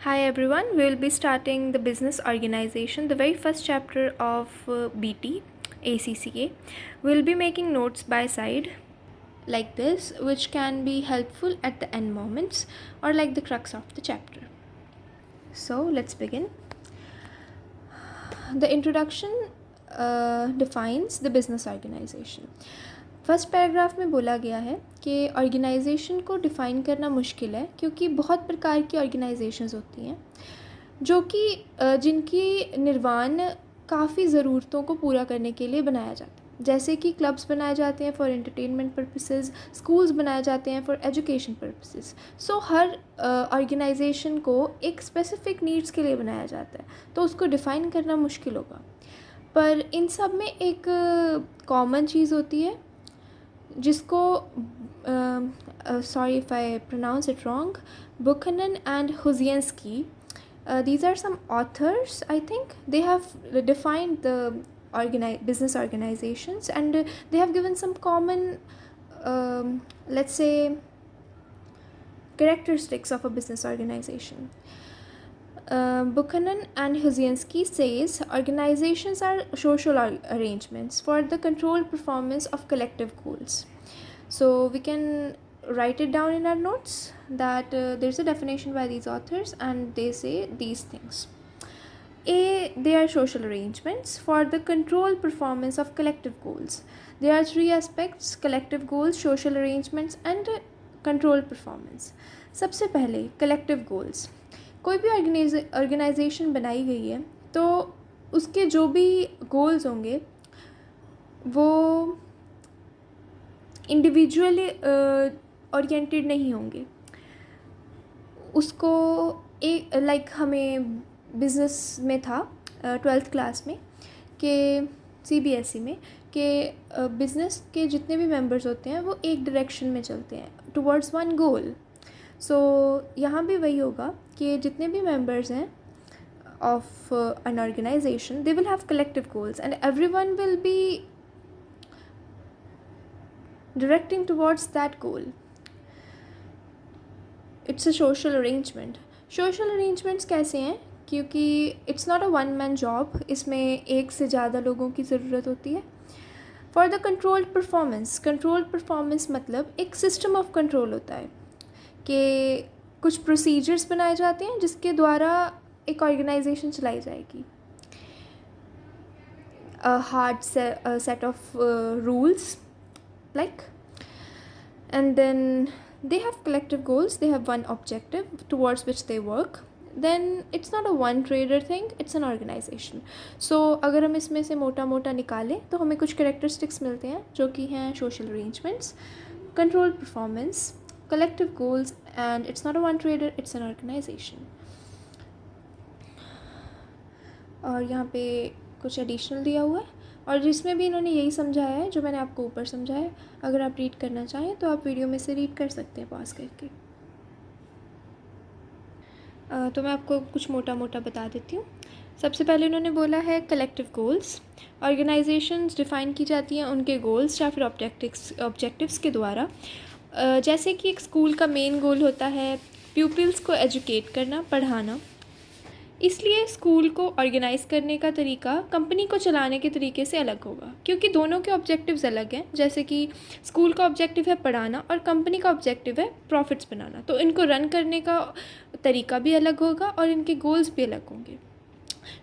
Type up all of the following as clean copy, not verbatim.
Hi everyone, we will be starting the business organization, the very first chapter of BT ACCA. We will be making notes by side like this, which can be helpful at the end moments or like the crux of the chapter. So let's begin. The introduction defines the business organization. First paragraph में बोला गया है कि organisation को define करना मुश्किल है क्योंकि बहुत प्रकार की ऑर्गेनाइजेशंस होती हैं जो कि जिनकी निर्माण काफ़ी ज़रूरतों को पूरा करने के लिए बनाया जाता है। जैसे कि क्लब्स बनाए जाते हैं फॉर एंटरटेनमेंट पर्पसेस, स्कूल्स बनाए जाते हैं फॉर एजुकेशन पर्पसेस। सो हर ऑर्गेनाइजेशन को एक स्पेसिफिक नीड्स के लिए बनाया जाता है, तो उसको डिफ़ाइन करना मुश्किल होगा। पर इन सब में एक कॉमन चीज़ होती है जिसको sorry if I pronounce it wrong, Buchanan and Huzienski, these are some authors. I think they have defined the business organizations, and they have given some common let's say characteristics of a business organization. Buchanan and Huzienski says organizations are social arrangements for the controlled performance of collective goals. So we can write it down in our notes that there's a definition by these authors, and they say these things. They are social arrangements for the controlled performance of collective goals. There are three aspects: collective goals, social arrangements, and controlled performance. सबसे पहले collective goals. कोई भी organisation बनाई गई है तो उसके जो भी गोल्स होंगे वो इंडिविजुअली ओरिएंटेड नहीं होंगे। उसको एक लाइक हमें बिज़नेस में था 12th क्लास में कि CBSE में कि बिज़नेस के जितने भी मेंबर्स होते हैं वो एक डायरेक्शन में चलते हैं टुवर्ड्स वन गोल। सो यहाँ भी वही होगा कि जितने भी मेंबर्स हैं of an organisation, they will have collective goals and everyone will be directing towards that goal. It's a social arrangement. Social arrangements कैसे हैं? क्योंकि it's not a one man job, इसमें एक से ज़्यादा लोगों की ज़रूरत होती है। फॉर द कंट्रोल्ड परफॉर्मेंस मतलब एक सिस्टम ऑफ कंट्रोल होता है कि कुछ प्रोसीजर्स बनाए जाते हैं जिसके द्वारा एक ऑर्गेनाइजेशन चलाई जाएगी। a hard set of rules, like, and then they have collective goals, they have one objective towards which they work. Then it's not a one trader thing, it's an organization. So अगर हम इसमें से मोटा मोटा निकालें तो हमें कुछ characteristics मिलते हैं जो कि हैं social arrangements, controlled performance, collective goals, and it's not a one trader, it's an organization. और यहाँ पे कुछ एडिशनल दिया हुआ है और जिसमें भी इन्होंने यही समझाया है जो मैंने आपको ऊपर समझाया। अगर आप रीड करना चाहें तो आप वीडियो में से रीड कर सकते हैं पॉज करके। तो मैं आपको कुछ मोटा मोटा बता देती हूँ। सबसे पहले इन्होंने बोला है कलेक्टिव गोल्स। ऑर्गेनाइजेशंस डिफ़ाइन की जाती हैं उनके गोल्स या फिर ऑब्जेक्टिव्स के द्वारा। जैसे कि एक स्कूल का मेन गोल होता है प्यूपिल्स को एजुकेट करना, पढ़ाना। इसलिए स्कूल को ऑर्गेनाइज़ करने का तरीका कंपनी को चलाने के तरीके से अलग होगा क्योंकि दोनों के ऑब्जेक्टिव्स अलग हैं। जैसे कि स्कूल का ऑब्जेक्टिव है पढ़ाना और कंपनी का ऑब्जेक्टिव है प्रॉफिट्स बनाना, तो इनको रन करने का तरीका भी अलग होगा और इनके गोल्स भी अलग होंगे।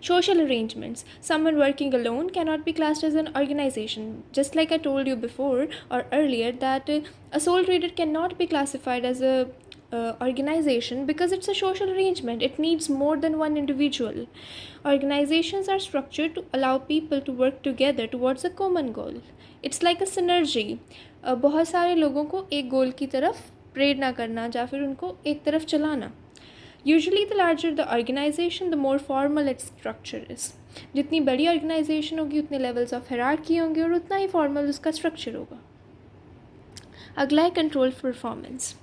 Social arrangements. Someone working alone cannot be classed as an organization. Just like I told you before or earlier that a sole trader cannot be classified as a organization because it's a social arrangement. It needs more than one individual. Organizations are structured to allow people to work together towards a common goal. It's like a synergy. बहुत सारे लोगों को एक गोल की तरफ प्रेरणा करना या फिर उनको एक तरफ चलाना। Usually the larger the organization, the more formal its structure is. जितनी बड़ी ऑर्गेनाइजेशन होगी उतने लेवल्स ऑफ हायरार्की होंगे और उतना ही फॉर्मल उसका स्ट्रक्चर होगा। अगला है कंट्रोल परफॉर्मेंस।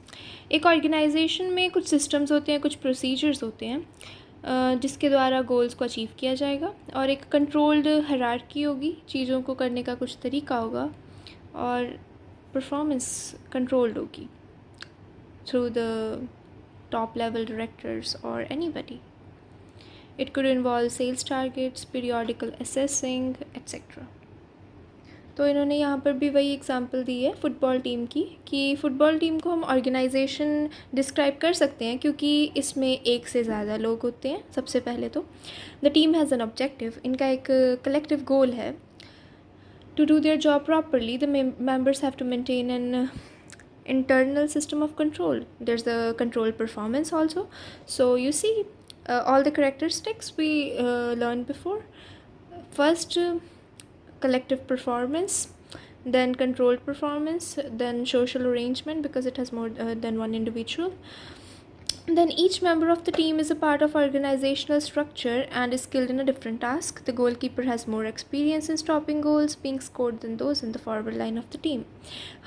एक ऑर्गेनाइजेशन में कुछ सिस्टम्स होते हैं, कुछ प्रोसीजर्स होते हैं जिसके द्वारा गोल्स को अचीव किया जाएगा और एक कंट्रोल्ड हायरार्की होगी, चीज़ों को करने का कुछ तरीका होगा और परफॉर्मेंस कंट्रोल्ड होगी through the top level directors or anybody. It could involve sales targets, periodical assessing, etc. तो इन्होंने यहाँ पर भी वही एग्जांपल दी है फुटबॉल टीम की, कि फ़ुटबॉल टीम को हम ऑर्गेनाइजेशन डिस्क्राइब कर सकते हैं क्योंकि इसमें एक से ज़्यादा लोग होते हैं. सबसे पहले तो the team has an objective, इनका एक कलेक्टिव गोल है. To do their job properly, the members have to maintain an internal system of control. There's the control performance also. So you see all the characteristics we learned before. First, collective performance, then controlled performance, then social arrangement because it has more than one individual. Then each member of the team is a part of organizational structure and is skilled in a different task. The goalkeeper has more experience in stopping goals being scored than those in the forward line of the team.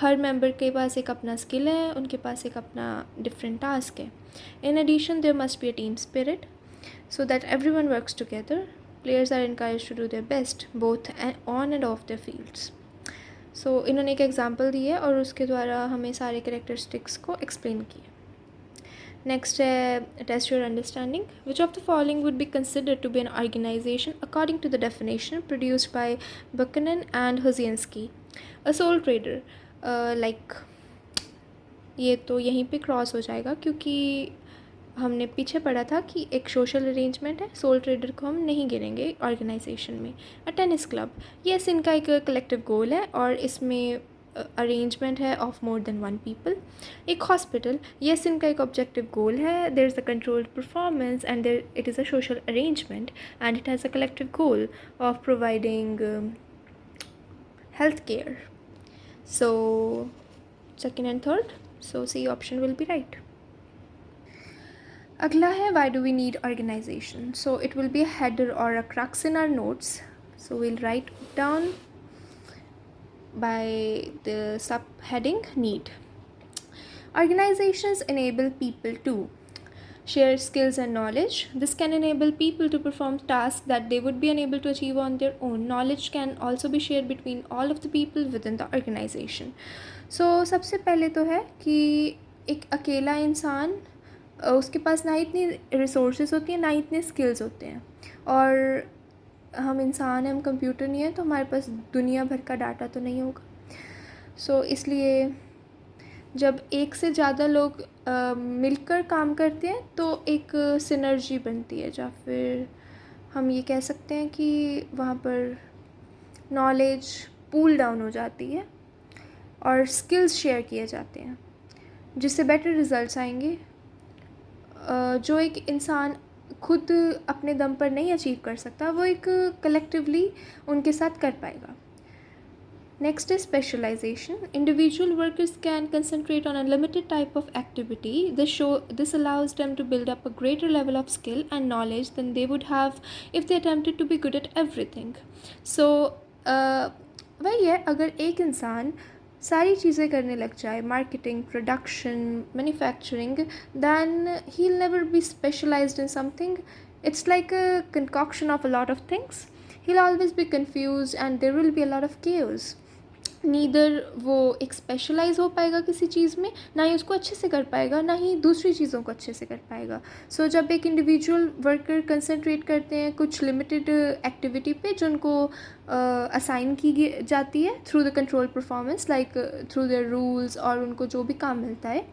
Her member के पास एक अपना skill है, उनके पास एक अपना different task है. In addition, there must be a team spirit so that everyone works together. Players are encouraged to do their best both on and off their fields. So इन्होंने एक example दी है और उसके द्वारा हमें सारे characteristics को explain किया. Next, test your understanding. Which of the following would be considered to be an organization according to the definition produced by Buchanan and Hoziensky? A sole trader. Like ये तो यहीं पे क्रॉस हो जाएगा क्योंकि हमने पीछे पढ़ा था कि एक सोशल अरेंजमेंट है, सोल ट्रेडर को हम नहीं गिनेंगे ऑर्गेनाइजेशन में. अ टेनिस क्लब, यस इनका एक कलेक्टिव गोल है और इसमें अरेंजमेंट है of more than one people. एक हॉस्पिटल, यस इनका एक ऑब्जेक्टिव गोल है, there is a controlled performance and there it is a social arrangement and it has a collective goal of providing health care. So second and third, so C option will be right. अगला है why do we need organisation. So it will be a header और a crux in our notes. So will write down by the subheading need. Organizations enable people to share skills and knowledge. This can enable people to perform tasks that they would be unable to achieve on their own. Knowledge can also be shared between all of the people within the organization. So सबसे पहले तो है कि एक अकेला इंसान उसके पास ना इतनी रिसोर्सेज होती हैं ना इतने स्किल्स होते हैं, और हम इंसान हैं, हम कंप्यूटर नहीं है, तो हमारे पास दुनिया भर का डाटा तो नहीं होगा. सो इसलिए जब एक से ज़्यादा लोग मिलकर काम करते हैं तो एक सिनर्जी बनती है, या फिर हम ये कह सकते हैं कि वहाँ पर नॉलेज पूल डाउन हो जाती है और स्किल्स शेयर किए जाते हैं जिससे बेटर रिजल्ट्स आएंगे जो एक इंसान खुद अपने दम पर नहीं अचीव कर सकता, वो एक कलेक्टिवली उनके साथ कर पाएगा. Next is specialisation. Individual workers can concentrate on a limited type of activity. This allows them to build up a greater level of skill and knowledge than they would have if they attempted to be good at everything. So वही है, अगर एक इंसान सारी चीज़ें करने लग जाए, marketing, production, manufacturing, then he'll never be specialized in something. It's like a concoction of a lot of things. He'll always be confused and there will be a lot of chaos. Neither वो एक specialise हो पाएगा किसी चीज़ में, ना ही उसको अच्छे से कर पाएगा, ना ही दूसरी चीज़ों को अच्छे से कर पाएगा. सो जब एक इंडिविजुअल वर्कर कंसंट्रेट करते हैं कुछ लिमिटेड एक्टिविटी पे जो उनको असाइन की जाती है through the control performance, like through their rules, और उनको जो भी काम मिलता है,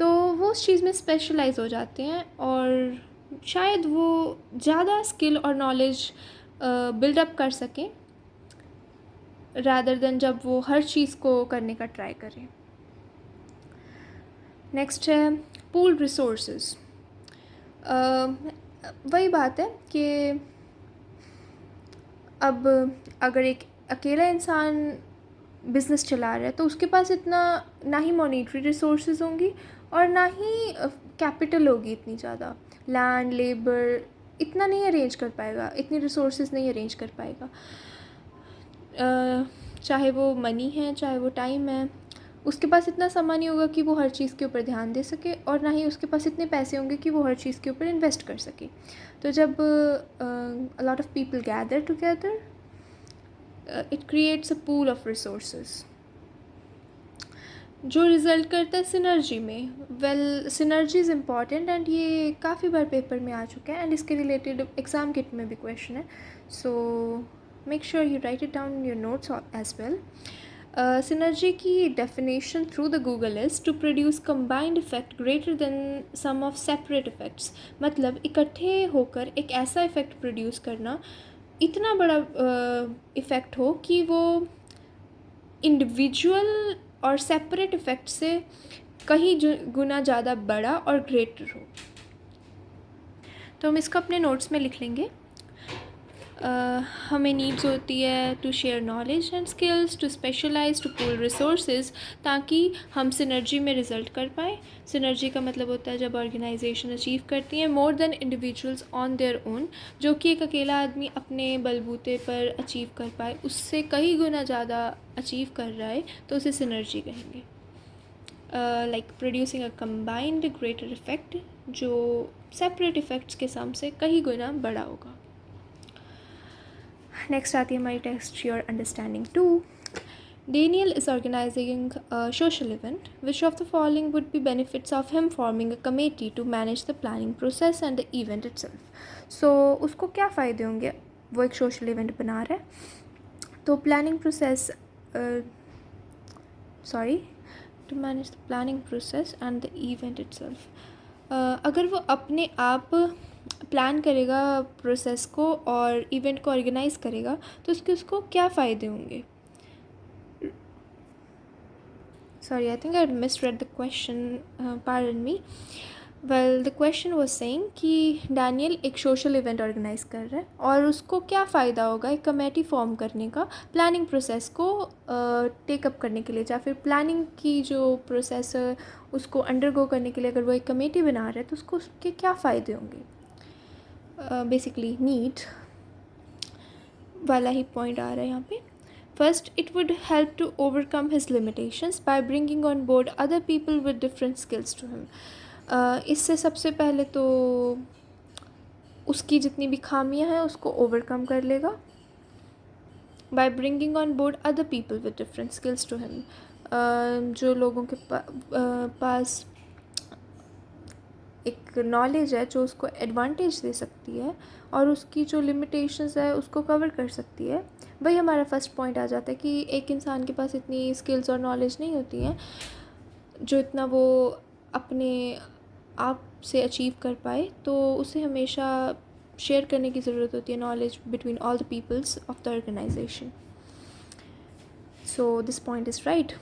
तो वो उस चीज़ में स्पेशलाइज हो जाते हैं और शायद वो ज़्यादा स्किल और नॉलेज बिल्डअप कर सकें रादर देन जब वो हर चीज़ को करने का ट्राई करें. नेक्स्ट है पूल रिसोर्सेज. वही बात है कि अब अगर एक अकेला इंसान बिज़नेस चला रहा है तो उसके पास इतना ना ही मॉनेटरी रिसोर्सेज होंगी और ना ही कैपिटल होगी इतनी ज़्यादा. लैंड, लेबर इतना नहीं अरेंज कर पाएगा, इतनी रिसोर्सेज नहीं अरेंज कर पाएगा. चाहे वो मनी है, चाहे वो टाइम है, उसके पास इतना समय नहीं होगा कि वो हर चीज़ के ऊपर ध्यान दे सके, और ना ही उसके पास इतने पैसे होंगे कि वो हर चीज़ के ऊपर इन्वेस्ट कर सके. तो जब a lot of people gather together, it creates a pool of resources. जो रिज़ल्ट करता है सिनर्जी में। Well synergy is important and ये काफ़ी बार पेपर में आ चुका है एंड इसके रिलेटेड एग्ज़ाम किट में भी क्वेश्चन है, so make sure you write it down in your notes as well. Synergy की definition through the Google is to produce combined effect greater than sum of separate effects. मतलब इकट्ठे होकर एक ऐसा effect produce करना, इतना बड़ा इफ़ेक्ट हो कि वो इंडिविजुअल और सेपरेट इफ़ेक्ट से कहीं गुना ज़्यादा बड़ा और ग्रेटर हो। तो हम इसको अपने नोट्स में लिख लेंगे। हमें नीड्स होती है to share knowledge and skills, to specialise, to pool resources, ताकि हम सिनर्जी में रिज़ल्ट कर पाएँ। सिनर्जी का मतलब होता है जब ऑर्गेनाइजेशन अचीव करती है more than individuals on their own, जो कि एक अकेला आदमी अपने बलबूते पर अचीव कर पाए उससे कई गुना ज़्यादा अचीव कर रहा है, तो उसे सिनर्जी कहेंगे। Like producing a combined greater effect, जो सेपरेट इफ़ेक्ट्स के सम से कई गुना बड़ा होगा। नेक्स्ट आती है हमारी test your understanding 2। Daniel is organizing a social event. Which of the following would be benefits of him forming a committee to manage the planning process and the event itself? So उसको क्या फ़ायदे होंगे? वो एक social event बना रहा है, तो planning process to manage the planning process and the event itself. अगर वो अपने आप प्लान करेगा प्रोसेस को और इवेंट को ऑर्गेनाइज करेगा, तो उसको क्या फ़ायदे होंगे? Sorry, I think I misread the question, pardon me. Well, the question was saying कि डैनियल एक सोशल इवेंट ऑर्गेनाइज कर रहा है और उसको क्या फ़ायदा होगा एक कमेटी फॉर्म करने का, प्लानिंग प्रोसेस को टेकअप करने के लिए, या फिर प्लानिंग की जो प्रोसेस है उसको अंडरगो करने के लिए अगर वो एक कमेटी बना रहा है तो उसको उसके क्या फ़ायदे होंगे? बेसिकली नीड वाला ही पॉइंट आ रहा है यहाँ पे। First, it would help to overcome his limitations by bringing on board other people with different skills to him. इससे सबसे पहले तो उसकी जितनी भी खामियां हैं उसको ओवरकम कर लेगा by bringing on board other people with different skills to him. जो लोगों के पास एक नॉलेज है जो उसको एडवांटेज दे सकती है और उसकी जो लिमिटेशंस है उसको कवर कर सकती है। वही हमारा फर्स्ट पॉइंट आ जाता है कि एक इंसान के पास इतनी स्किल्स और नॉलेज नहीं होती हैं जो इतना वो अपने आप से अचीव कर पाए, तो उसे हमेशा शेयर करने की ज़रूरत होती है knowledge between all the peoples of the organisation. So this point is right.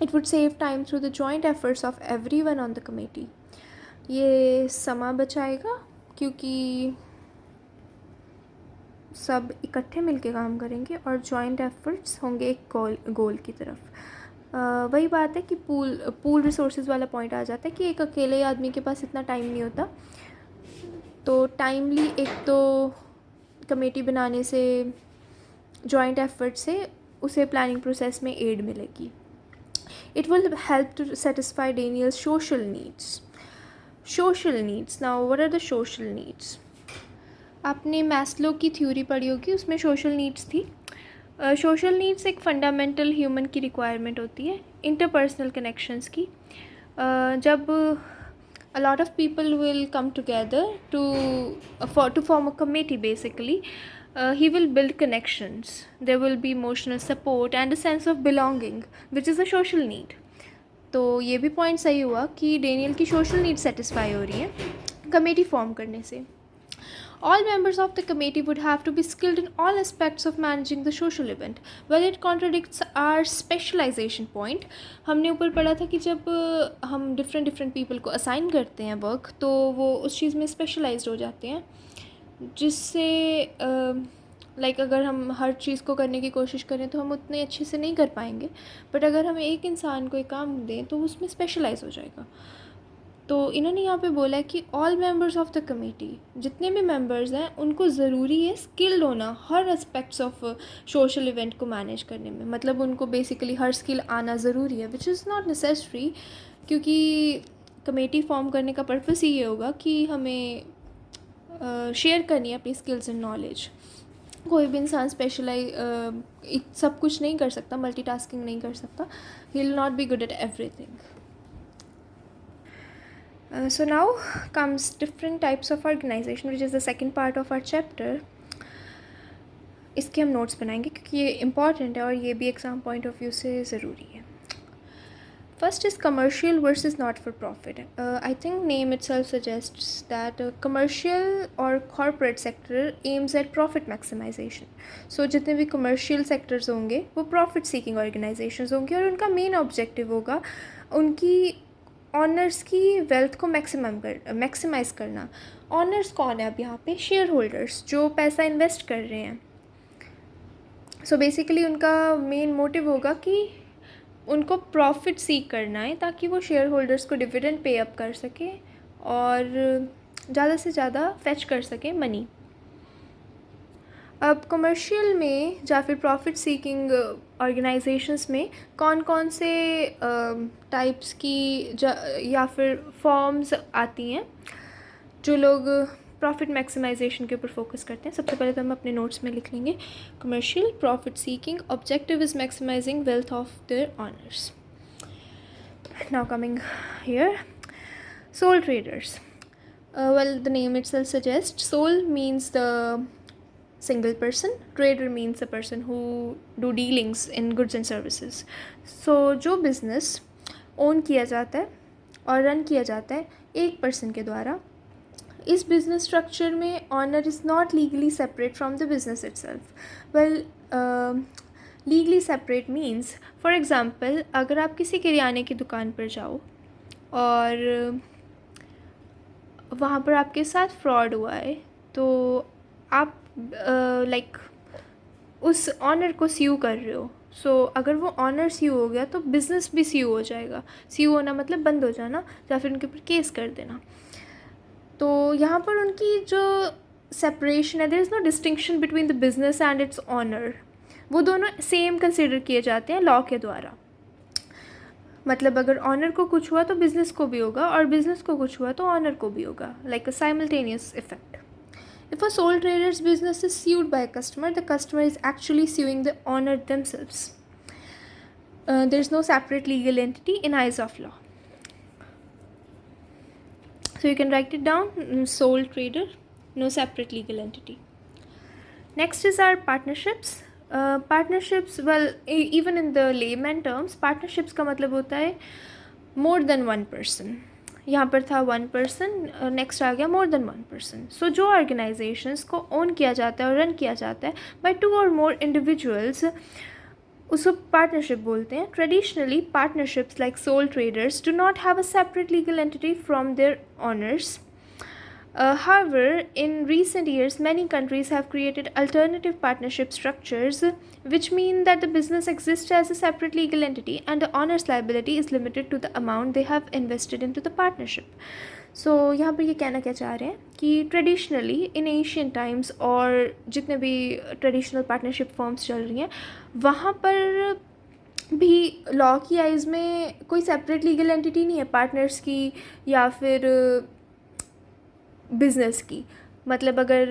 It would save time through the joint efforts of everyone on the committee. ये समा बचाएगा क्योंकि सब इकट्ठे मिलके काम करेंगे और जॉइंट एफर्ट्स होंगे एक गोल की तरफ। वही बात है कि पूल रिसोर्सेज वाला पॉइंट आ जाता है कि एक अकेले आदमी के पास इतना टाइम नहीं होता, तो टाइमली एक तो कमेटी बनाने से, जॉइंट एफर्ट से उसे प्लानिंग प्रोसेस में एड मिलेगी। It will help to satisfy Daniel's social needs. Social needs, now what are the social needs? आपने मैस्लो की थ्योरी पढ़ी होगी, उसमें सोशल नीड्स थी। सोशल नीड्स एक फंडामेंटल ह्यूमन की रिक्वायरमेंट होती है इंटरपर्सनल कनेक्शंस की। जब a lot of people will come together to form a committee basically, he will build connections, there will be emotional support and a sense of belonging which is a social need. तो ये भी point सही हुआ कि Daniel की social need satisfy हो रही है कमेटी फॉर्म करने से। All members of the committee would have to be skilled in all aspects of managing the social event. Well, it contradicts our specialization point. हमने ऊपर पढ़ा था कि जब हम different people को assign करते हैं वर्क, तो वो उस चीज़ में स्पेशलाइज्ड हो जाते हैं, जिससे लाइक अगर हम हर चीज़ को करने की कोशिश करें तो हम उतने अच्छे से नहीं कर पाएंगे, बट अगर हम एक इंसान को एक काम दें तो उसमें स्पेशलाइज हो जाएगा। तो इन्होंने यहाँ पे बोला है कि all members of the committee, जितने भी मेंबर्स हैं उनको ज़रूरी है स्किल्ड होना हर एस्पेक्ट्स ऑफ सोशल इवेंट को मैनेज करने में। मतलब उनको बेसिकली हर स्किल आना ज़रूरी है, विच इज़ नॉट नेसेसरी, क्योंकि कमेटी फॉर्म करने का पर्पस ही ये होगा कि हमें शेयर करनी है अपनी स्किल्स एंड नॉलेज। कोई भी इंसान सब कुछ नहीं कर सकता, मल्टीटास्किंग नहीं कर सकता. He will not be good at everything. So now comes different types of organization, which is the second part of our chapter. इसके हम नोट्स बनाएंगे क्योंकि ये इम्पॉर्टेंट है और ये भी एग्ज़ाम पॉइंट ऑफ व्यू से ज़रूरी है. First is commercial versus not for profit. I think name itself suggests that commercial or corporate sector aims at profit maximization. So जितने भी commercial sectors होंगे वो profit seeking organizations होंगे और उनका main objective होगा उनकी ऑनर्स की वेल्थ को मैक्सिमाइज़ करना. ऑनर्स कौन है अब यहाँ पे? शेयर होल्डर्स जो पैसा इन्वेस्ट कर रहे हैं. सो बेसिकली उनका मेन मोटिव होगा कि उनको प्रॉफिट सीक करना है ताकि वो शेयर होल्डर्स को डिविडेंड पे अप कर सके और ज़्यादा से ज़्यादा फेच कर सके मनी. अब कमर्शियल में या फिर प्रॉफिट सीकिंग ऑर्गेनाइजेशंस में कौन कौन से टाइप्स की या फिर फॉर्म्स आती हैं जो लोग प्रॉफिट मैक्सिमाइजेशन के ऊपर फोकस करते हैं. सबसे पहले तो हम अपने नोट्स में लिख लेंगे commercial profit seeking objective is maximising wealth of their owners. Now coming here, sole traders. Well, the name itself suggests soul means the single person, trader means a person who do dealings in goods and services. So जो business own किया जाता है और run किया जाता है एक person के द्वारा, इस बिज़नेस स्ट्रक्चर में owner is not legally separate from the business itself. Well, legally separate means for example अगर आप किसी किराने की दुकान पर जाओ और वहाँ पर आपके साथ फ्रॉड हुआ है तो आप उस ऑनर को स्यू कर रहे हो. सो अगर वो ऑनर स्यू हो गया तो बिज़नेस भी स्यू हो जाएगा. स्यू होना मतलब बंद हो जाना या फिर उनके ऊपर केस कर देना. तो यहाँ पर उनकी जो सेपरेशन है, there is no distinction between the business and its owner. वो दोनों सेम कंसिडर किए जाते हैं लॉ के द्वारा. मतलब अगर ऑनर को कुछ हुआ तो बिज़नेस को भी होगा और बिज़नेस को कुछ हुआ तो ऑनर को भी होगा, like a simultaneous effect. If a sole trader's business is sued by a customer, the customer is actually suing the owner themselves. There is no separate legal entity in eyes of law. So you can write it down, sole trader, no separate legal entity. Next is our partnerships. Partnerships, well, even in the layman terms, partnerships का मतलब होता है more than one person. यहाँ पर था one person, next आ गया मोर than one person. सो जो organisations को ओन किया जाता है और रन किया जाता है बाय टू और मोर इंडिविजुअल्स, उसको पार्टनरशिप बोलते हैं. Traditionally partnerships like sole traders do not have a separate legal entity from their owners. However, in recent years, many countries have created alternative partnership structures, which mean that the business exists as a separate legal entity and the owner's liability is limited to the amount they have invested into the partnership. So, यहाँ पर ये कहना क्या चाह रहे हैं कि traditionally इन Asian times और जितने भी ट्रेडिशनल पार्टनरशिप फॉर्म्स चल रही हैं वहाँ पर भी लॉ की आइज़ में कोई सेपरेट लीगल एंटिटी नहीं है पार्टनर्स की या फिर बिज़नेस की. मतलब अगर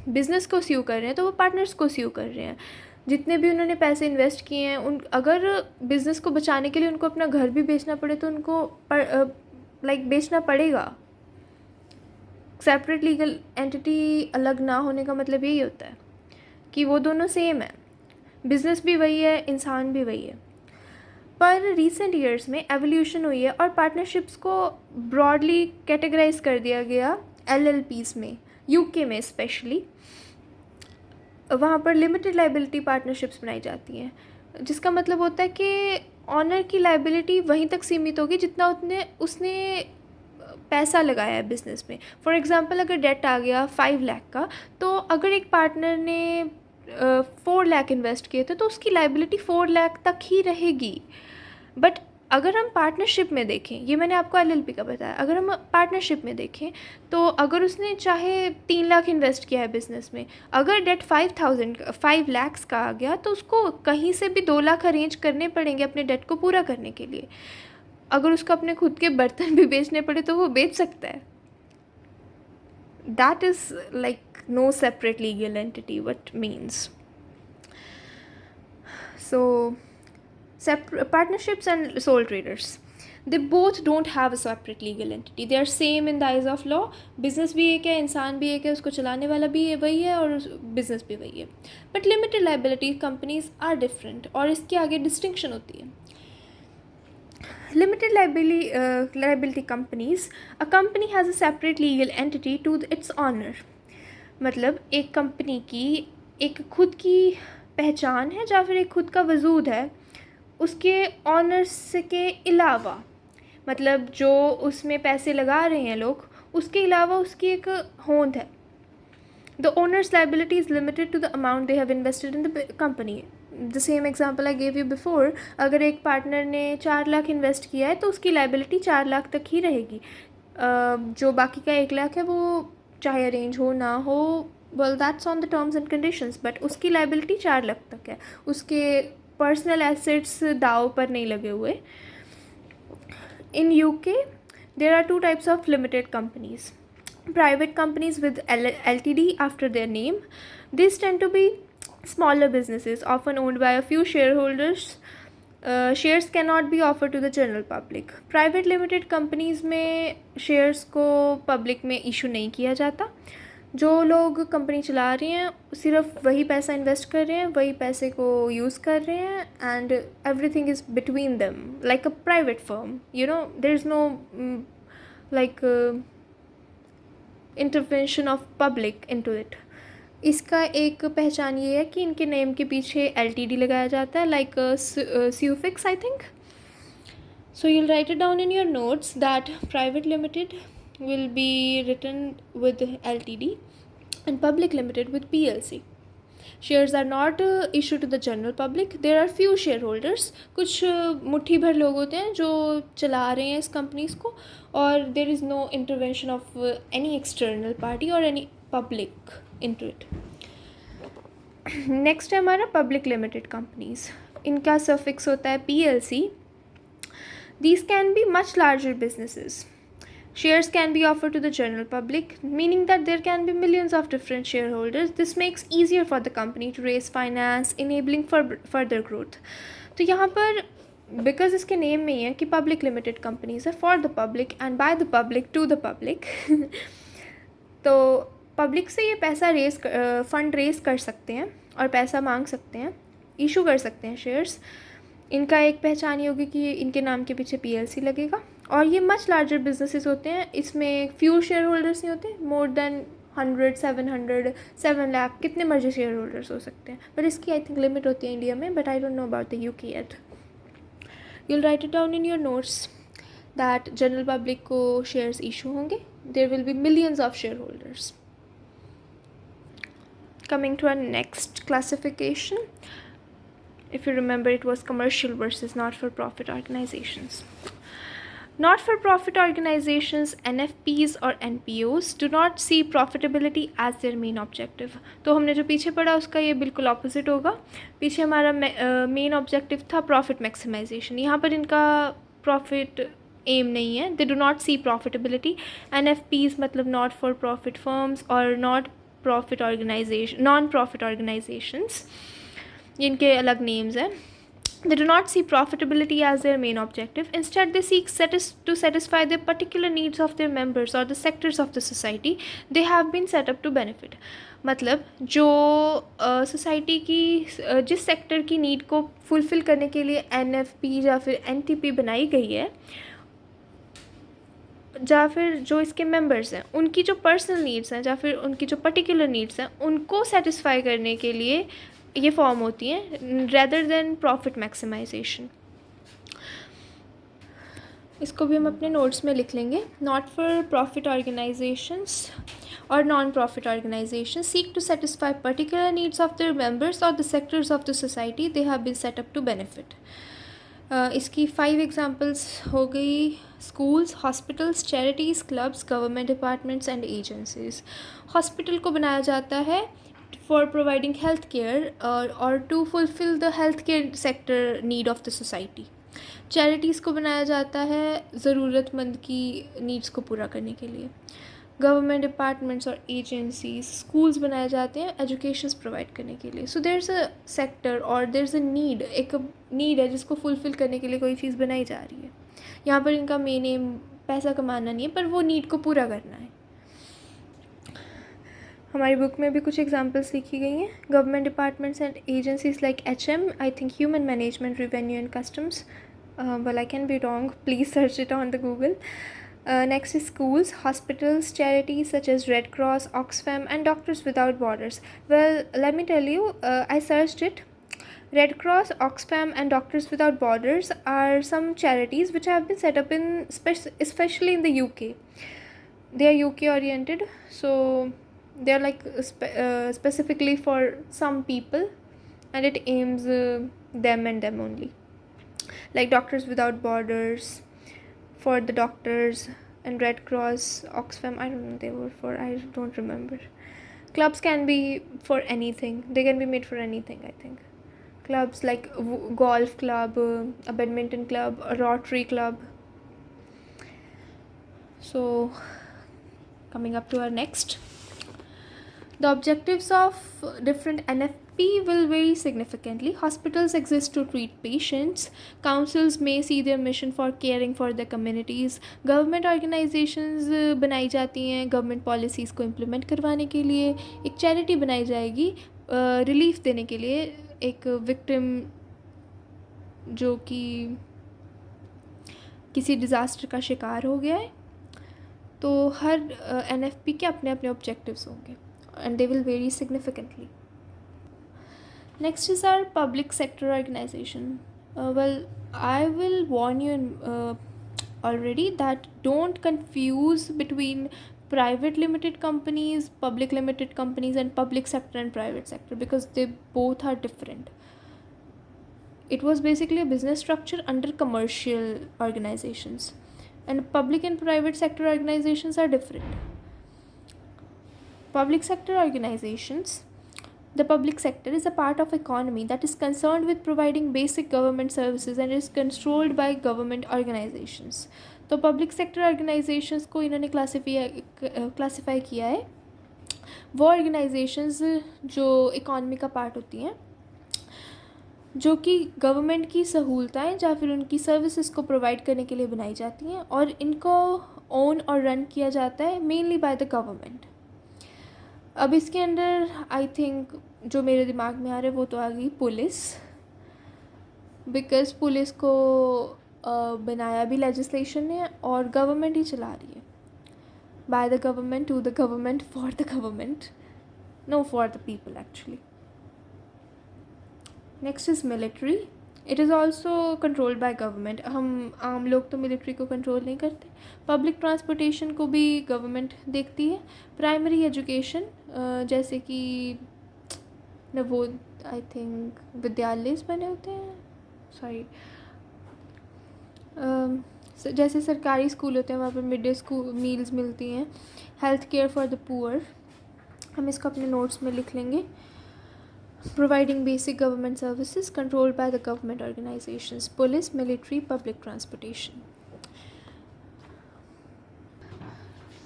बिज़नेस को स्यू कर रहे हैं तो वो पार्टनर्स को स्यू कर रहे हैं. जितने भी उन्होंने पैसे इन्वेस्ट किए हैं उन अगर बिज़नेस को बचाने के लिए उनको अपना घर भी बेचना पड़े तो उनको बेचना पड़ेगा. सेपरेट लीगल एंटिटी अलग ना होने का मतलब यही होता है कि वो दोनों सेम है. बिज़नेस भी वही है, इंसान भी वही है. पर रीसेंट ईयर्स में एवोल्यूशन हुई है और पार्टनरशिप्स को ब्रॉडली कैटेगराइज कर दिया गया LLPs में. यूके में स्पेशली वहाँ पर लिमिटेड लाइबिलिटी पार्टनरशिप्स बनाई जाती हैं, जिसका मतलब होता है कि ऑनर की लाइबिलिटी वहीं तक सीमित होगी जितना उसने पैसा लगाया है बिज़नेस में. फॉर एग्ज़ाम्पल अगर डेट आ गया 5 लाख का तो अगर एक पार्टनर ने 4 लाख इन्वेस्ट किए थे तो उसकी लाइबिलिटी 4 लाख तक ही रहेगी. बट अगर हम पार्टनरशिप में देखें, ये मैंने आपको LLP का बताया, अगर हम पार्टनरशिप में देखें तो अगर उसने चाहे 3 लाख इन्वेस्ट किया है बिज़नेस में, अगर डेट 5 लाख का आ गया तो उसको कहीं से भी 2 लाख अरेंज करने पड़ेंगे अपने डेट को पूरा करने के लिए. अगर उसको अपने खुद के बर्तन भी बेचने पड़े तो वो बेच सकता है. that is like no separate legal entity. What means? So partnerships and sole traders, they both don't have a separate legal entity. They are same in the eyes of law. Business भी एक है, इंसान भी एक है, उसको चलाने वाला भी वही है और बिजनेस भी वही है. But limited liability companies are different और इसके आगे डिस्टिंक्शन होती है. Limited liability companies, a company has a separate legal entity to its owner. मतलब एक कंपनी की एक खुद की पहचान है या फिर एक खुद का वजूद है उसके ऑनर्स के अलावा. मतलब जो उसमें पैसे लगा रहे हैं लोग, उसके अलावा उसकी एक होंद है. The owner's liability is limited to the amount they have invested in the company. The same example I gave you before. अगर एक पार्टनर ने 4 लाख इन्वेस्ट किया है तो उसकी लाइबिलिटी 4 लाख तक ही रहेगी. जो बाकी का 1 लाख है वो चाहे अरेंज हो ना हो, well that's on the terms and conditions, but उसकी लाइबिलिटी 4 लाख तक है. उसके पर्सनल एसेट्स दाव पर नहीं लगे हुए. In UK, there are 2 types of limited companies. Private companies with LTD after their name. These tend to be smaller businesses, often owned by a few shareholders. Shares cannot be offered to the general public. Private limited companies में shares को public में issue नहीं किया जाता. जो लोग company चला रहे हैं सिर्फ वही पैसा इन्वेस्ट कर रहे हैं, वही पैसे को यूज़ कर रहे हैं, and everything is between them like a private firm. You know there is no like intervention of public into it. इसका एक पहचान ये है कि इनके नेम के पीछे LTD लगाया जाता है, like suffix I think. So you'll write it down in your notes that private limited will be written with LTD and public limited with PLC. Shares are not issued to the general public. There are few shareholders. कुछ मुट्ठी भर लोग होते हैं जो चला रहे हैं इस कंपनीज को, और there is no intervention of any external party or any public into it. Next है हमारा public limited companies. इनका suffix होता है PLC. These can be much larger businesses. Shares can be offered to the general public, meaning that there can be millions of different shareholders. This makes easier for the company to raise finance, enabling for further growth. तो यहाँ पर because इसके name में ही है कि public limited companies है for the public and by the public to the public. तो public से ये पैसा फंड रेज कर सकते हैं और पैसा मांग सकते हैं, इशू कर सकते हैं शेयर्स. इनका एक पहचान ये होगी कि इनके नाम के पीछे PLC लगेगा, और ये मच लार्जर बिजनेसेस होते हैं. इसमें फ्यू शेयर होल्डर्स नहीं होते, मोर देन 100, 7 लाख कितने मर्जी शेयर होल्डर्स हो सकते हैं. बट इसकी आई थिंक लिमिट होती है इंडिया में, but I don't know about the UK yet. You'll write it down in your notes that general public को शेयर्स इशू होंगे. There will be millions of share holders. Coming to our next classification, if you remember, it was commercial versus not-for-profit organizations. Not-for-profit organizations, NFPs or NPOs, do not see profitability as their main objective. तो हमने जो पीछे पढ़ा उसका ये बिल्कुल opposite होगा. पीछे हमारा मेन ऑब्जेक्टिव था प्रॉफिट मैक्सिमाइजेशन. यहाँ पर इनका प्रॉफिट एम नहीं है. They do not see profitability. NFPs मतलब नॉट फॉर प्रॉफिट फर्म्स और नॉन प्रॉफिट ऑर्गेनाइजेशंस, इनके अलग नेम्स हैं. They do not see profitability as their main objective. Instead, they seek to satisfy the particular needs of their members or the sectors of the society they have been set up to benefit. मतलब जो society की जिस sector की need को fulfil करने के लिए NFP या फिर NTP बनाई गई है, या फिर जो इसके मेंबर्स हैं उनकी जो पर्सनल नीड्स हैं या फिर उनकी जो पर्टिकुलर नीड्स हैं उनको सेटिस्फाई करने के लिए ये फॉर्म होती हैं, रेदर देन प्रॉफिट मैक्सिमाइजेशन. इसको भी हम अपने नोट्स में लिख लेंगे. नॉट फॉर प्रॉफिट ऑर्गेनाइजेशंस और non profit organisation seek to satisfy particular needs of their members और the sectors of the society they have been set up to benefit. इसकी 5 एग्जांपल्स हो गई. Schools, hospitals, charities, clubs, government departments and agencies. Hospital को बनाया जाता है for providing health care और to fulfil the health care sector need of the society. Charities को बनाया जाता है ज़रूरतमंद की नीड्स को पूरा करने के लिए. गवर्नमेंट डिपार्टमेंट्स और एजेंसीज, स्कूल्स बनाए जाते हैं एजुकेशंस प्रोवाइड करने के लिए. So there is a sector और देयर इज़ अ नीड, एक नीड है जिसको फुलफ़िल करने के लिए कोई चीज़ बनाई जा रही है. यहाँ पर इनका मेन एम पैसा कमाना नहीं है, पर वो नीड को पूरा करना है. हमारी बुक में भी कुछ एग्जांपल्स लिखी गई हैं. Government departments and agencies like HM, I think human management, revenue and customs. Well, I can be wrong. Please search it on the Google. Next is schools, hospitals, charities such as Red Cross, Oxfam, and Doctors Without Borders. Well, let me tell you, I searched it. Red Cross, Oxfam, and Doctors Without Borders are some charities which have been set up in especially in the UK. They are UK oriented, so they are like specifically for some people, and it aims them and them only. Like Doctors Without Borders for the doctors, and Red Cross, Oxfam, I don't know, they were for, I don't remember. Clubs can be for anything, they can be made for anything, I think. Clubs like golf club, a badminton club, a Rotary club. So coming up to our next, the objectives of different NFP will vary significantly. Hospitals exist to treat patients. Councils may see their mission for caring for their communities. Government organizations बनाई जाती हैं government policies को implement करवाने के लिए. एक charity बनाई जाएगी रिलीफ देने के लिए, एक विक्टिम जो कि किसी डिज़ास्टर का शिकार हो गया है. तो हर NFP के अपने अपने ऑब्जेक्टिव्स होंगे, and they will vary significantly. Next is our public sector organization. Well, I will warn you already that don't confuse between private limited companies, public limited companies, and public sector and private sector, because they both are different. It was basically a business structure under commercial organizations, and public and private sector organizations are different. Public sector organizations. The public sector is a part of economy that is concerned with providing basic government services and is controlled by government organizations. तो public sector organizations को इन्होंने classify किया है वो organizations जो economy का part होती हैं, जो कि गवर्नमेंट की सहूलताएँ या फिर उनकी सर्विसेज को प्रोवाइड करने के लिए बनाई जाती हैं, और इनको ओन और रन किया जाता है मेनली बाय द गवर्नमेंट. अब इसके अंदर आई थिंक जो मेरे दिमाग में आ रहा है वो तो आ गई पुलिस, बिकॉज़ पुलिस को बनाया भी लेजिस्लेशन है और गवर्नमेंट ही चला रही है. By the government, to the government, for the government, no for the people actually. Next is military. It is also controlled by government. हम आम लोग तो मिलिट्री को कंट्रोल नहीं करते. पब्लिक ट्रांसपोर्टेशन को भी गवर्नमेंट देखती है. प्राइमरी एजुकेशन जैसे कि वो आई थिंक विद्यालय बने होते हैं, सॉरी जैसे सरकारी स्कूल होते हैं वहाँ पर मिड डे स्कूल मील्स मिलती हैं. Health care for the poor, हम इसको अपने नोट्स में लिख लेंगे. Providing basic government services controlled by the government organizations. Police, military, public transportation.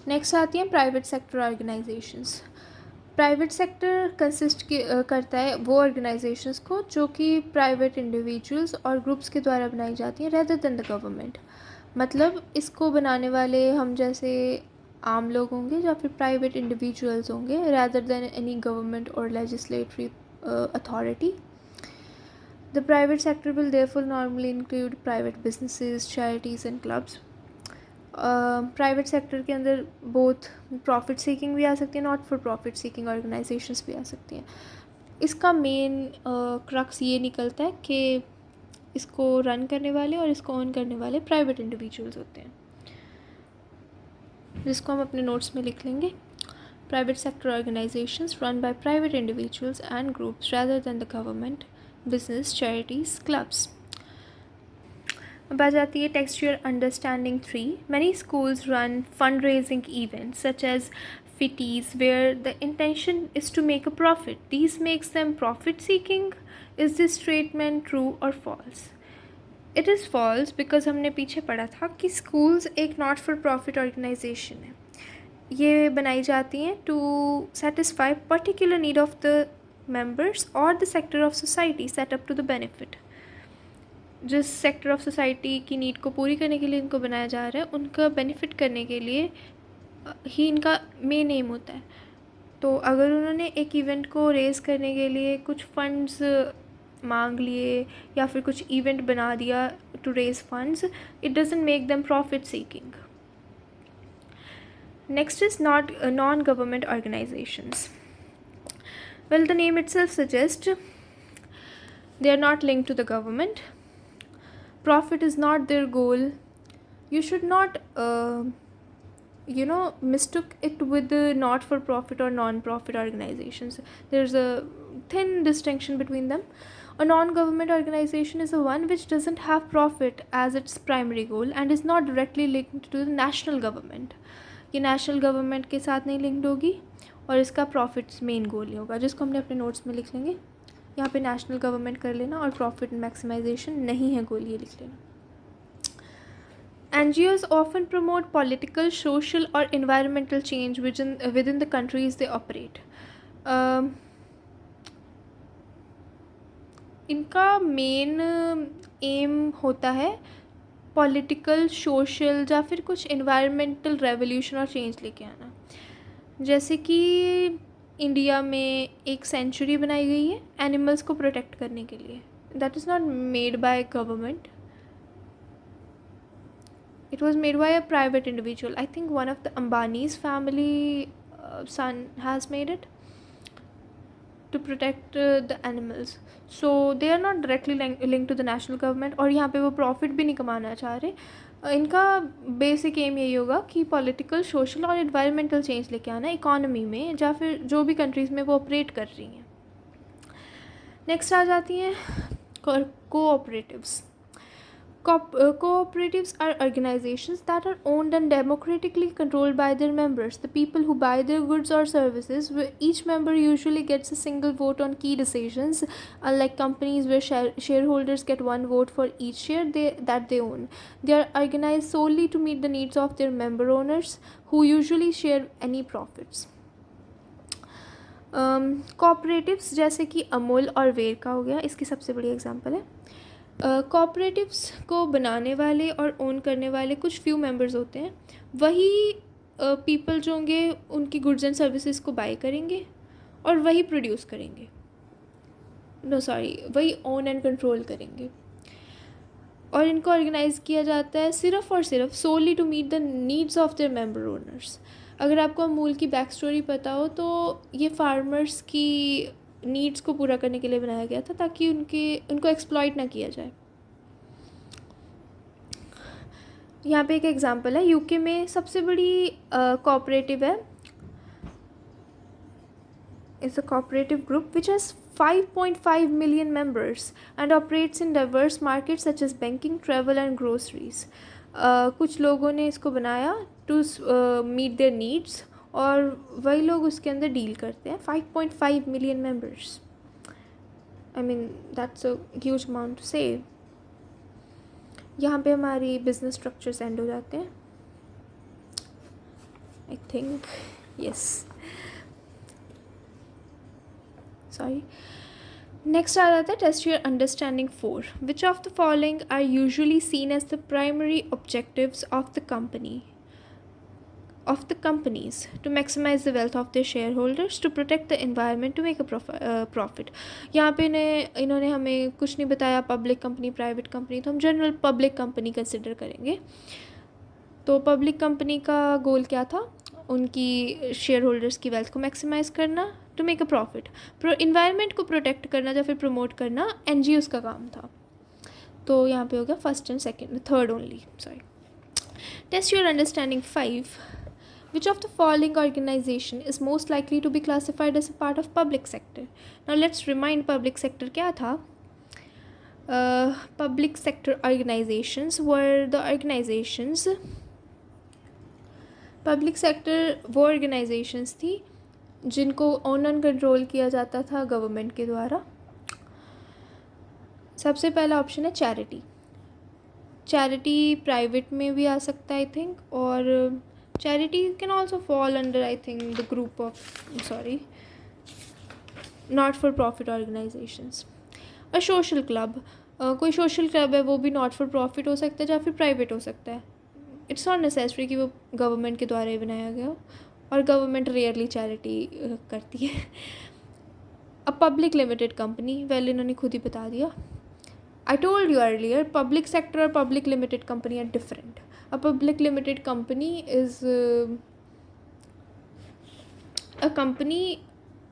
Next आती हैं private sector organizations. Private sector consist करता है वो ऑर्गेनाइजेशंस को जो कि प्राइवेट इंडिविजुअल्स और ग्रुप्स के द्वारा बनाई जाती हैं रेदर देन द गवर्नमेंट. मतलब इसको बनाने वाले हम जैसे आम लोग होंगे या फिर प्राइवेट इंडिविजुअल्स होंगे रेदर देन एनी गवर्नमेंट और लेजिस्लेटरी authority. The private sector will therefore normally include private businesses, charities and clubs. Private sector के अंदर both profit seeking भी आ सकती है, not for profit seeking organizations भी आ सकती हैं. इसका main crux ये निकलता है कि इसको run करने वाले और इसको own करने वाले private individuals होते हैं, जिसको हम अपने notes में लिख लेंगे. Private sector organizations run by private individuals and groups rather than the government, business, charities, clubs. अब आ जाती है textual understanding 3. Many schools run fundraising events such as FITIs where the intention is to make a profit. These makes them profit seeking. Is this statement true or false? It is false because हमने पीछे पढ़ा था कि schools एक not for profit organization है. ये बनाई जाती हैं to satisfy particular need of the members और the sector of society set up to the benefit. जिस सेक्टर ऑफ सोसाइटी की नीड को पूरी करने के लिए इनको बनाया जा रहा है, उनका बेनिफिट करने के लिए ही इनका मेन एम होता है। तो अगर उन्होंने एक इवेंट को रेज़ करने के लिए कुछ फंड्स मांग लिए या फिर कुछ इवेंट बना दिया to raise funds, it doesn't make them profit seeking. Next is not non government organizations. Well, the name itself suggests they are not linked to the government. Profit is not their goal. You should not mistook it with the not-for-profit or non-profit organizations. There's a thin distinction between them. A non-government organization is the one which doesn't have profit as its primary goal and is not directly linked to the national government. ये national government के साथ नहीं linked होगी और इसका profit main goal ही होगा, जिसको हमने अपने notes में लिख लेंगे। यहाँ पे national government कर लेना और profit maximization नहीं है goal, ये लिख लेना। NGOs often promote political, social or environmental change within the countries they operate. इनका मेन एम होता है पॉलिटिकल, सोशल या फिर कुछ एनवायरमेंटल रेवोल्यूशन और चेंज लेके आना। जैसे कि इंडिया में एक सेंचुरी बनाई गई है एनिमल्स को प्रोटेक्ट करने के लिए। That is not made by government, it was made by a private individual. I think one of the Ambani's family son has made it to protect the animals. So they are not directly linked to the national government और यहाँ पे वो profit भी नहीं कमाना चाह रहे। इनका बेसिक एम यही होगा कि पॉलिटिकल, सोशल और एनवायरमेंटल चेंज लेके आना इकोनॉमी में या फिर जो भी कंट्रीज़ में वो ऑपरेट कर रही हैं। नेक्स्ट आ जाती हैं cooperatives. Cooperatives are organizations that are owned and democratically controlled by their members, the people who buy their goods or services. Each member usually gets a single vote on key decisions, unlike companies where shareholders get one vote for each share that they own. They are organized solely to meet the needs of their member owners, who usually share any profits. Cooperatives जैसे कि अमूल और where का हो गया, इसकी सबसे बड़ी example है। कोऑपरेटिव्स को बनाने वाले और ओन करने वाले कुछ फ्यू मेंबर्स होते हैं। वही पीपल जो होंगे उनकी गुड्स एंड सर्विसेज को बाय करेंगे और वही प्रोड्यूस करेंगे, वही ओन एंड कंट्रोल करेंगे। और इनको ऑर्गेनाइज किया जाता है सिर्फ़ और सिर्फ solely to meet the needs of their member owners. अगर आपको अमूल की बैक स्टोरी पता हो तो ये फार्मर्स की नीड्स को पूरा करने के लिए बनाया गया था ताकि उनको एक्सप्लॉइट ना किया जाए। यहाँ पे एक एग्जांपल है, यूके में सबसे बड़ी कोऑपरेटिव है, it's a cooperative group which has 5.5 million members and operates in diverse markets such as banking, travel and groceries. कुछ लोगों ने इसको बनाया टू मीट देयर नीड्स और वही लोग उसके अंदर डील करते हैं। 5.5 million members, I mean that's a huge amount to say. यहाँ पे हमारी बिजनेस स्ट्रक्चर्स एंड हो जाते हैं, I think, yes, sorry. Next आ जाता है test your understanding 4। Which of the following are usually seen as the primary objectives of the companies to maximize the wealth of their shareholders, to protect the environment, to make a profit. यहाँ पे इन्होंने हमें कुछ नहीं बताया public company, private company, तो हम general public company consider करेंगे। तो पब्लिक कंपनी का गोल क्या था? उनकी शेयर होल्डर्स की वेल्थ को मैक्सिमाइज़ करना, to make a profit. Environment को प्रोटेक्ट करना या फिर प्रमोट करना NGOs का काम था। तो यहाँ पे हो गया first and second, third only, sorry. Test your understanding 5। Which of the following organization is most likely to be classified as a part of public sector? Now let's remind public sector क्या था? Public sector organizations were the organizations, public sector वो organizations थी जिनको own and control किया जाता था government के द्वारा। सबसे पहला ऑप्शन है चैरिटी। चैरिटी प्राइवेट में भी आ सकता है आई थिंक, और Charity can also fall under, I think, the group of, sorry, not for profit organizations. A social club, कोई सोशल क्लब है वो भी नॉट फॉर प्रॉफिट हो सकता है या फिर प्राइवेट हो सकता है. इट्स नॉट नेसेसरी कि वो गवर्नमेंट के द्वारा ही बनाया गया हो, और गवर्नमेंट रेयरली चैरिटी करती है. A public limited company, well इन्होंने खुद ही बता दिया. I told you earlier, public sector or public limited company are different. A public limited company is a company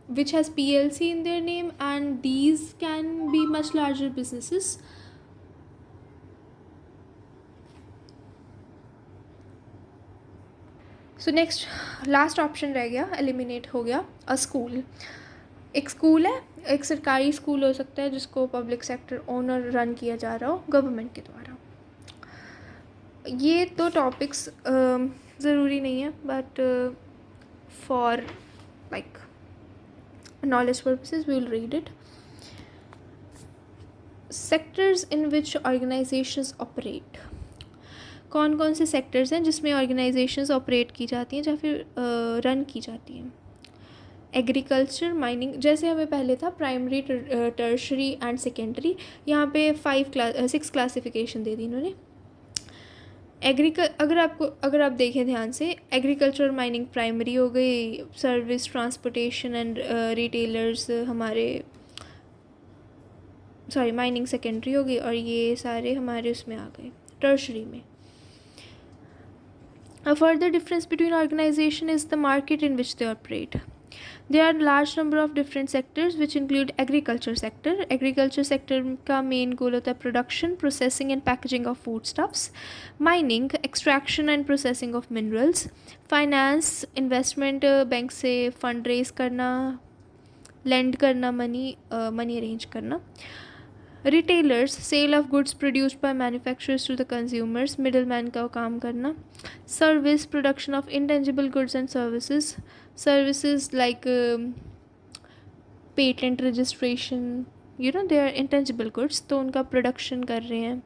which has PLC in their name, and these can be much larger businesses. So next, last option रह गया, eliminate हो गया. A school. एक school है, एक सरकारी school हो सकता है जिसको पब्लिक सेक्टर ओनर रन किया जा रहा हो गवर्नमेंट के द्वारा. ये दो टॉपिक्स ज़रूरी नहीं है, but for like knowledge purposes we will read it. Sectors in which organizations operate. कौन कौन से सेक्टर्स हैं जिसमें ऑर्गेनाइजेशंस ऑपरेट की जाती हैं या फिर रन की जाती हैं. एग्रीकल्चर, माइनिंग, जैसे हमें पहले था प्राइमरी, टर्शरी एंड सेकेंडरी, यहाँ पे 6 क्लासिफिकेशन दे दी इन्होंने. अगर आप देखें ध्यान से, एग्रीकल्चर और माइनिंग प्राइमरी हो गई, सर्विस, ट्रांसपोर्टेशन एंड रिटेलर्स हमारे, सॉरी, माइनिंग सेकेंडरी हो गई, और ये सारे हमारे उसमें आ गए टर्शरी में. A further difference between organization is the market in which they operate. There are large number of different sectors which include agriculture sector. Agriculture sector का main goal होता है production, processing and packaging of foodstuffs. Mining, extraction and processing of minerals. Finance, investment, bank से fund raise करना, lend करना, money arrange करना. Retailers, sale of goods produced by manufacturers to the consumers, middleman का काम करना. Service, production of intangible goods and services. Services like patent registration, they are intangible goods, तो उनका production कर रहे हैं.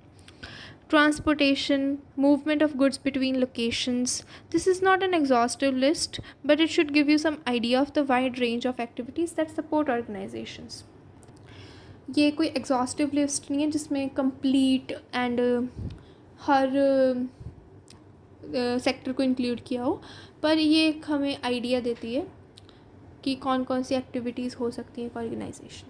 Transportation, movement of goods between locations. This is not an exhaustive list, but it should give you some idea of the wide range of activities that support organizations. ये कोई exhaustive list नहीं है जिसमें complete and her sector को include किया हो, पर ये एक हमें आइडिया देती है कि कौन कौन सी एक्टिविटीज़ हो सकती हैं एक ऑर्गेनाइजेशन.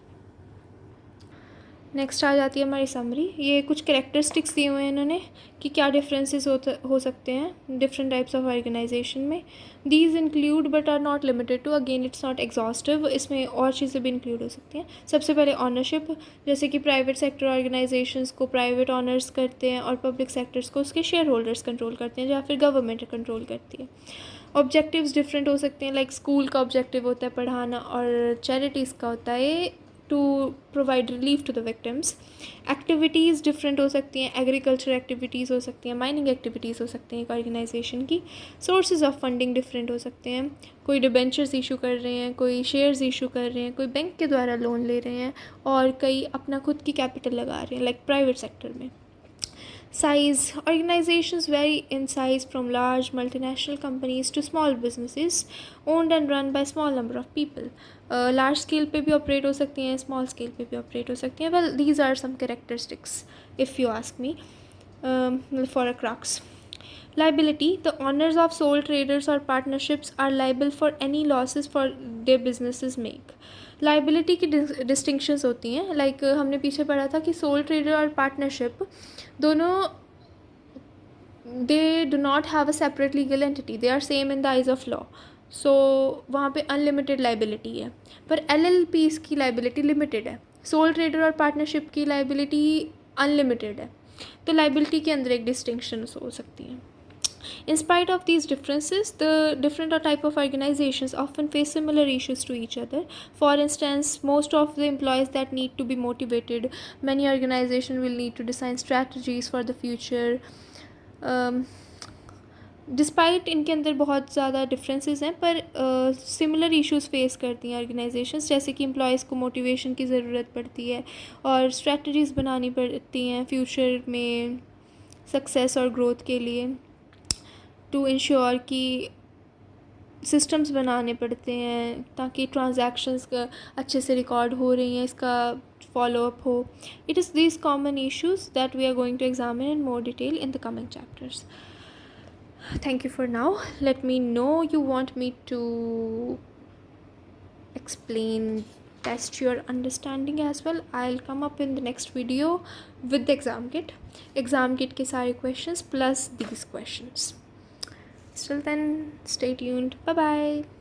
नेक्स्ट आ जाती है हमारी समरी. ये कुछ कैरेक्टरिस्टिक्स दिए हुए हैं इन्होंने कि क्या डिफरेंसेस हो सकते हैं डिफरेंट टाइप्स ऑफ ऑर्गेनाइजेशन में. These include but are not limited to, again it's not exhaustive, इसमें और चीज़ें भी इंक्लूड हो सकती हैं. सबसे पहले ऑनरशिप, जैसे कि प्राइवेट सेक्टर ऑर्गेनाइजेशंस को प्राइवेट ऑनर्स करते हैं और पब्लिक सेक्टर्स को उसके शेयर होल्डर्स कंट्रोल करते हैं या फिर गवर्नमेंट कंट्रोल करती है. ऑब्जेक्टिव्स डिफरेंट हो सकते हैं, लाइक स्कूल का ऑब्जेक्टिव होता है पढ़ाना और चैरिटीज़ का होता है to provide relief to the victims. Activities different हो सकती हैं, एग्रीकल्चर एक्टिविटीज़ हो सकती हैं, माइनिंग एक्टिविटीज़ हो सकती हैं एक ऑर्गेनाइजेशन की. सोर्सेज ऑफ फंडिंग डिफरेंट हो सकते हैं, कोई डिबेंचर्स इशू कर रहे हैं, कोई शेयर्स इशू कर रहे हैं, कोई बैंक के द्वारा लोन ले रहे हैं, और कई अपना खुद की कैपिटल लगा रहे हैं लाइक प्राइवेट सेक्टर में. Size, organizations vary in size from large multinational companies to small businesses owned and run by small number of people. Large scale पे भी ऑपरेट हो सकती हैं, small scale पे भी ऑपरेट हो सकती हैं. Well, these are some characteristics if you ask me. For a crux. Liability, the owners of sole traders or partnerships are liable for any losses for their businesses make. Liability की distinctions होती हैं, like हमने पीछे पढ़ा था कि soul trader और partnership दोनों they do not have a separate legal entity, they are same in the eyes of law. So वहाँ पे अनलिमिटेड लाइबिलिटी है, पर LLPs की लाइबिलिटी लिमिटेड है, सोल ट्रेडर और पार्टनरशिप की लाइबिलिटी अनलिमिटेड है. तो लाइबिलिटी के अंदर एक डिस्टिंक्शन हो सकती है. In spite of these differences, the different type of organizations often face similar issues to each other. For instance, most of the employees that need to be motivated, many organizations will need to design strategies for the future. Despite इनके अंदर बहुत ज़्यादा differences हैं, पर similar issues face करती हैं organisations, जैसे कि एम्प्लॉयज़ को मोटिवेशन की ज़रूरत पड़ती है और स्ट्रेटजीज़ बनानी पड़ती हैं फ्यूचर में सक्सेस और ग्रोथ के लिए. टू इंश्योर कि सिस्टम्स बनाने पड़ते हैं ताकि ट्रांजैक्शंस अच्छे से रिकॉर्ड हो रही हैं, इसका फॉलोअप हो. It is these common issues that we are going to examine in more detail in the coming chapters. Thank you for now. Let me know you want me to explain, test your understanding as well. I'll come up in the next video with the exam kit के सारे questions plus these questions. Till then, stay tuned. Bye bye.